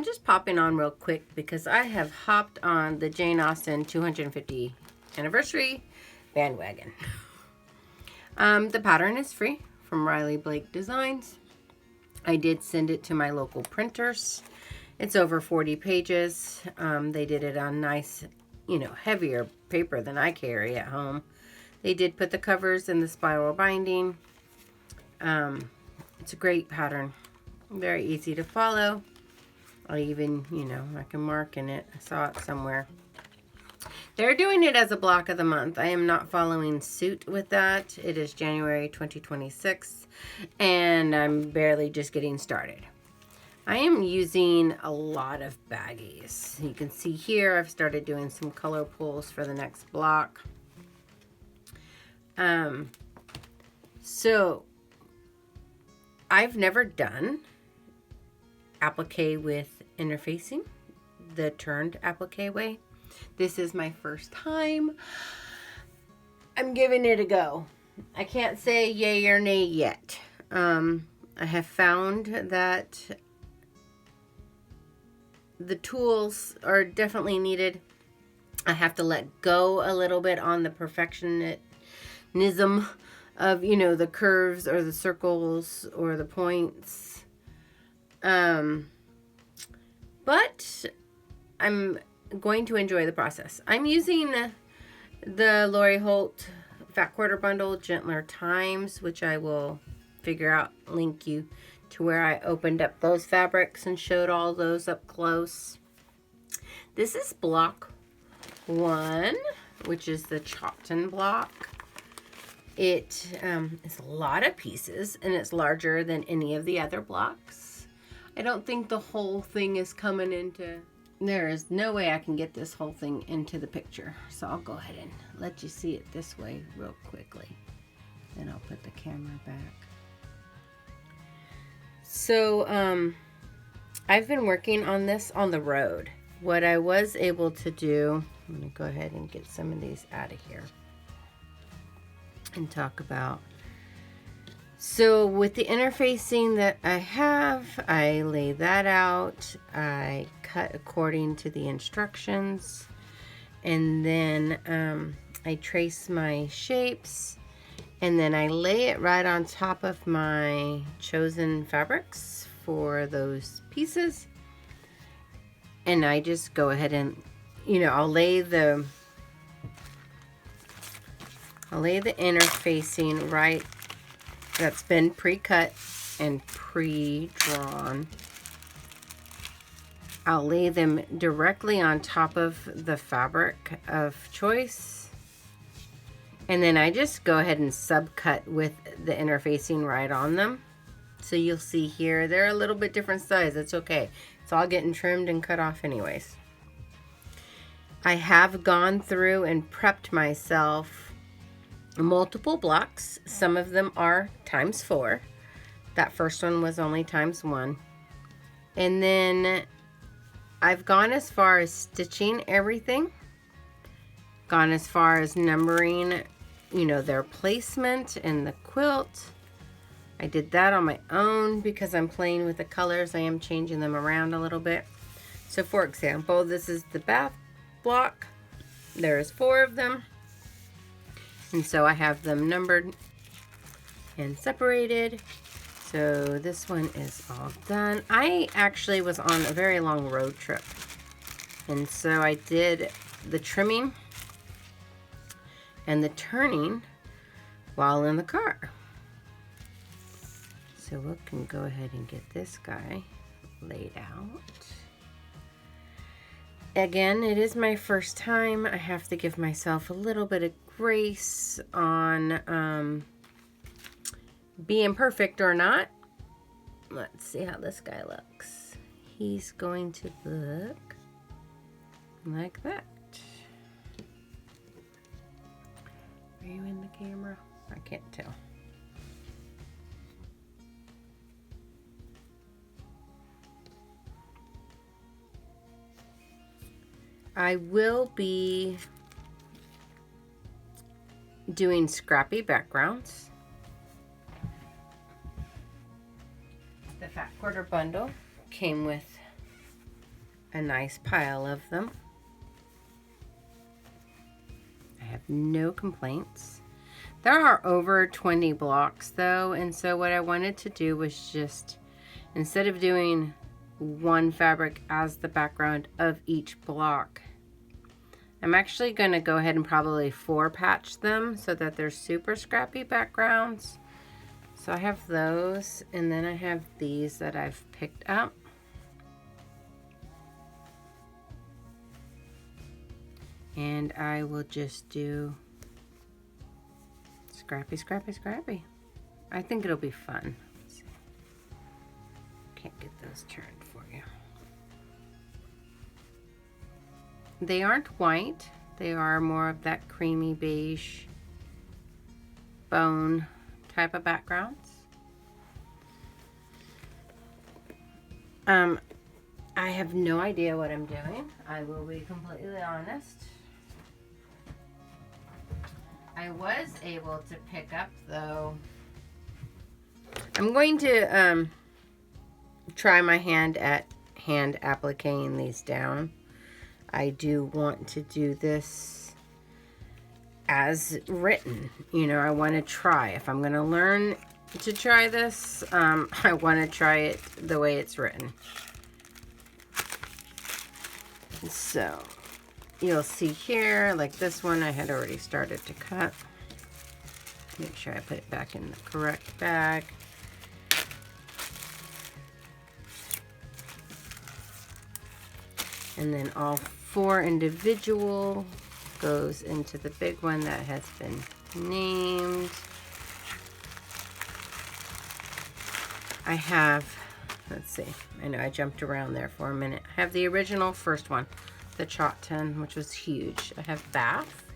I'm just popping on real quick because I have hopped on the Jane Austen 250 anniversary bandwagon. The pattern is free from Riley Blake Designs. I did send it to my local printers. It's over 40 pages. They did it on nice, heavier paper than I carry at home. They did put the covers in the spiral binding. It's a great pattern. Very easy to follow. I even, I can mark in it. I saw it somewhere. They're doing it as a block of the month. I am not following suit with that. It is January 2026, and I'm barely just getting started. I am using a lot of baggies. You can see here I've started doing some color pulls for the next block. So I've never done applique with interfacing, the turned applique way. This is my first time. I'm giving it a go. I can't say yay or nay yet. I have found that the tools are definitely needed. I have to let go a little bit on the perfectionism of, the curves or the circles or the points. But I'm going to enjoy the process. I'm using the Lori Holt Fat Quarter Bundle Gentler Times, which I will link you to where I opened up those fabrics and showed all those up close. This is block 1, which is the Chopton block. It is a lot of pieces, and it's larger than any of the other blocks. I don't think the whole thing is coming into... There is no way I can get this whole thing into the picture. So I'll go ahead and let you see it this way real quickly. Then I'll put the camera back. So I've been working on this on the road. What I was able to do... I'm going to go ahead and get some of these out of here and talk about. So with the interfacing that I have, I lay that out. I cut according to the instructions. And then I trace my shapes. And then I lay it right on top of my chosen fabrics for those pieces. And I just go ahead and, I'll lay the interfacing right. That's been pre-cut and pre-drawn. I'll lay them directly on top of the fabric of choice. And then I just go ahead and subcut with the interfacing right on them. So you'll see here, they're a little bit different size. It's okay. It's all getting trimmed and cut off anyways. I have gone through and prepped myself multiple blocks. Some of them are ×4. That first one was only ×1. And then I've gone as far as stitching everything. Gone as far as numbering, their placement in the quilt. I did that on my own because I'm playing with the colors. I am changing them around a little bit. So for example, this is the bath block. There's 4 of them. And so I have them numbered and separated. So this one is all done. I actually was on a very long road trip. And so I did the trimming and the turning while in the car. So we can go ahead and get this guy laid out. Again, it is my first time. I have to give myself a little bit of grace on being perfect or not. Let's see how this guy looks. He's going to look like that. Are you in the camera? I can't tell. I will be doing scrappy backgrounds. The Fat Quarter Bundle came with a nice pile of them. I have no complaints. There are over 20 blocks though, and so what I wanted to do was just, instead of doing one fabric as the background of each block, I'm actually going to go ahead and probably 4-patch them so that they're super scrappy backgrounds. So I have those, and then I have these that I've picked up. And I will just do scrappy, scrappy, scrappy. I think it'll be fun. Let's see. Can't get those turned for you. They aren't white. They are more of that creamy beige bone type of backgrounds. I have no idea what I'm doing. I will be completely honest. I was able to pick up though. I'm going to try my hand at hand appliquing these down. I do want to do this as written. You know, I want to try. If I'm going to learn to try this, I want to try it the way it's written. So you'll see here, like this one I had already started to cut. Make sure I put it back in the correct bag. And then all 4 individual goes into the big one that has been named. I have, let's see, I know I jumped around there for a minute. I have the original first one, the chalk tin, which was huge. I have Bath.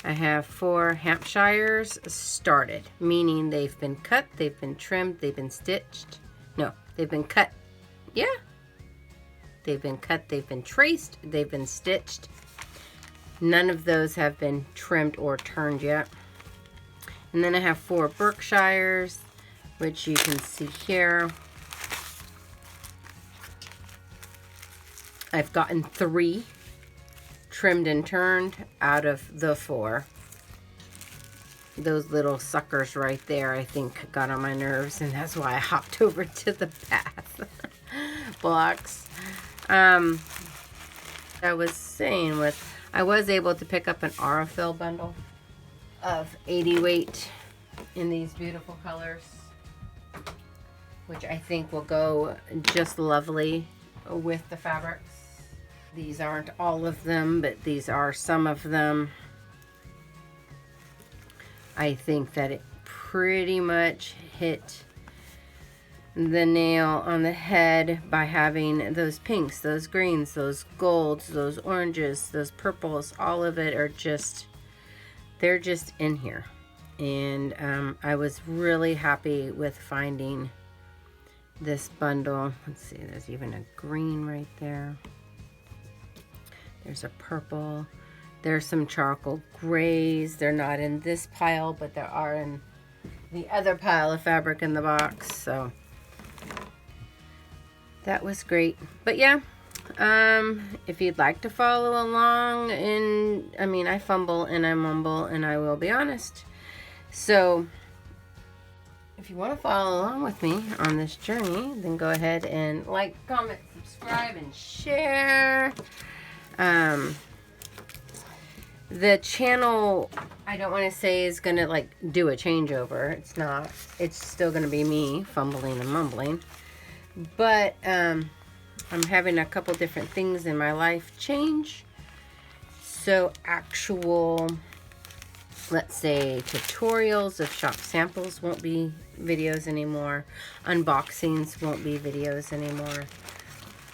I have 4 Hampshires started, meaning they've been cut, they've been trimmed, they've been stitched. No, they've been cut. Yeah. They've been cut, they've been traced, they've been stitched. None of those have been trimmed or turned yet. And then I have 4 Berkshires, which you can see here. I've gotten 3 trimmed and turned out of the 4. Those little suckers right there, I think, got on my nerves, and that's why I hopped over to the Bath blocks. I was saying I was able to pick up an Aurifil bundle of 80 weight in these beautiful colors, which I think will go just lovely with the fabrics. These aren't all of them, but these are some of them. I think that it pretty much hit the nail on the head by having those pinks, those greens, those golds, those oranges, those purples. All of it are just, they're just in here. And I was really happy with finding this bundle. Let's see, there's even a green right there. There's a purple. There's some charcoal grays. They're not in this pile, but they are in the other pile of fabric in the box. So that was great. But yeah, if you'd like to follow along, I fumble and I mumble, and I will be honest. So if you want to follow along with me on this journey, then go ahead and like, comment, subscribe, and share. The channel, I don't want to say is going to like do a changeover. It's not. It's still going to be me fumbling and mumbling. But I'm having a couple different things in my life change. So actual, let's say, tutorials of shop samples won't be videos anymore. Unboxings won't be videos anymore.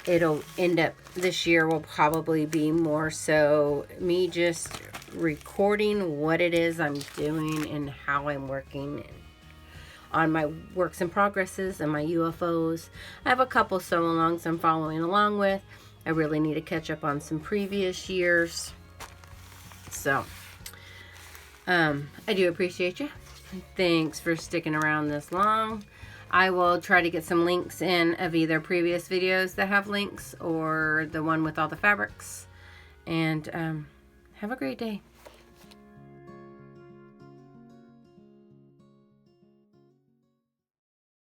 It'll end up, this year will probably be more so me just recording what it is I'm doing and how I'm working on my works in progresses and my UFOs. I have a couple sew-alongs I'm following along with. I really need to catch up on some previous years. So, I do appreciate you. Thanks for sticking around this long. I will try to get some links in of either previous videos that have links or the one with all the fabrics. And have a great day.